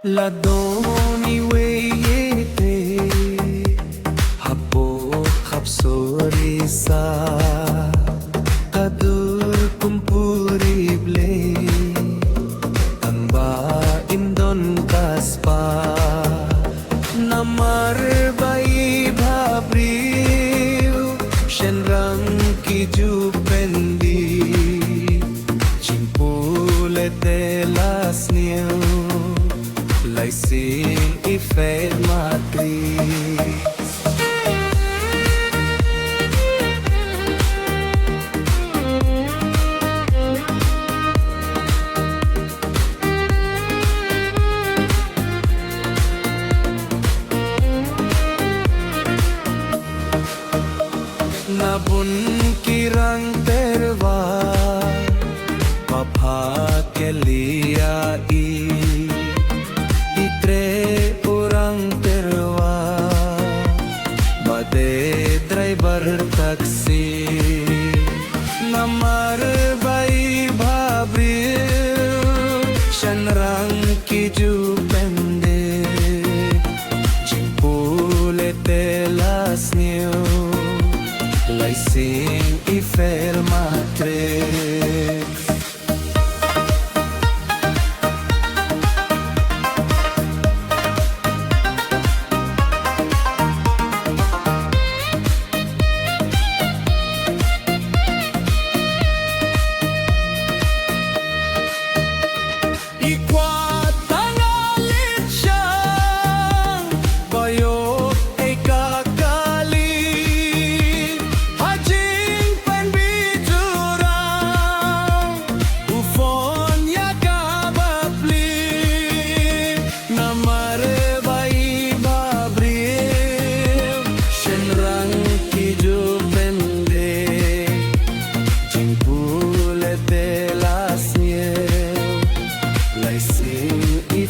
Ladoni weyete hapo khapsorisa kadur kumpurible tamba indon kaspa namar bai bhabriu shenrang ki jupendi chimpule telasniu Laisin ifel matriz Nabun kirang terwa Papa ke liya driver taxi namar bai bhabriu shanrang ki jupende chimpule telasniu laisin ifel matrix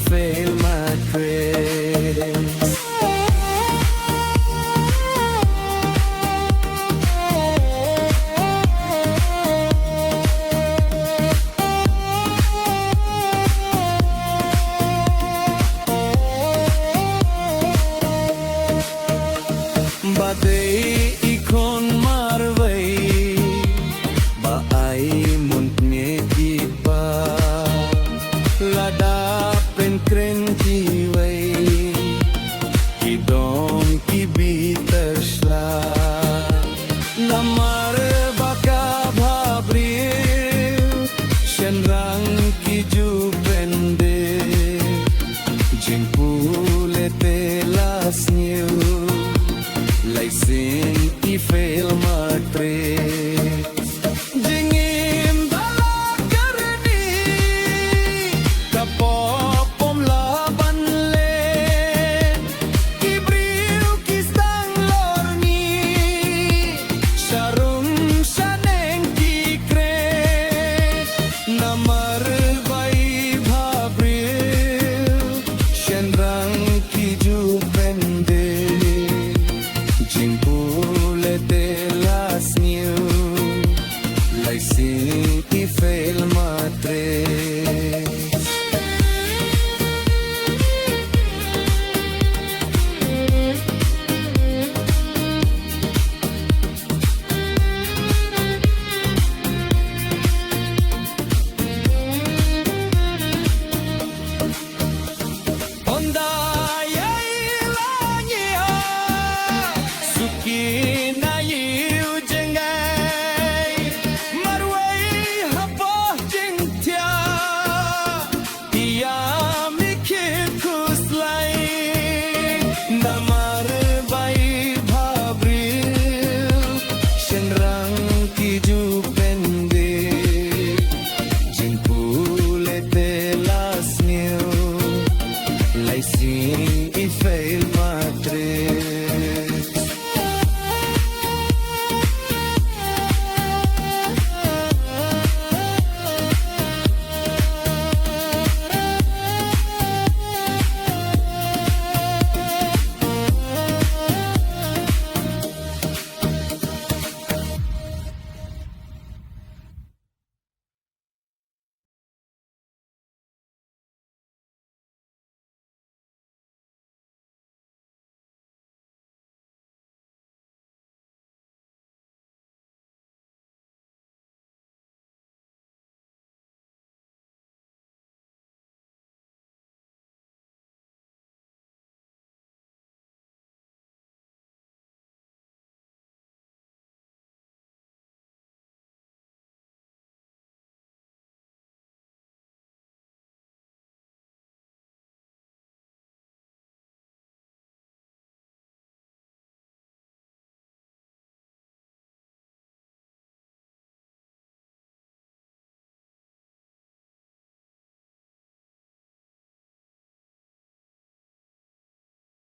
Fail my dreams. Badai ikon marwai ba ai muntne kipa lada kren jiwai kidom ki bitersla namar baka bhabriu shenrang ki jupende jimpule telasniu laisin ifel matrix Laisin ifel matrix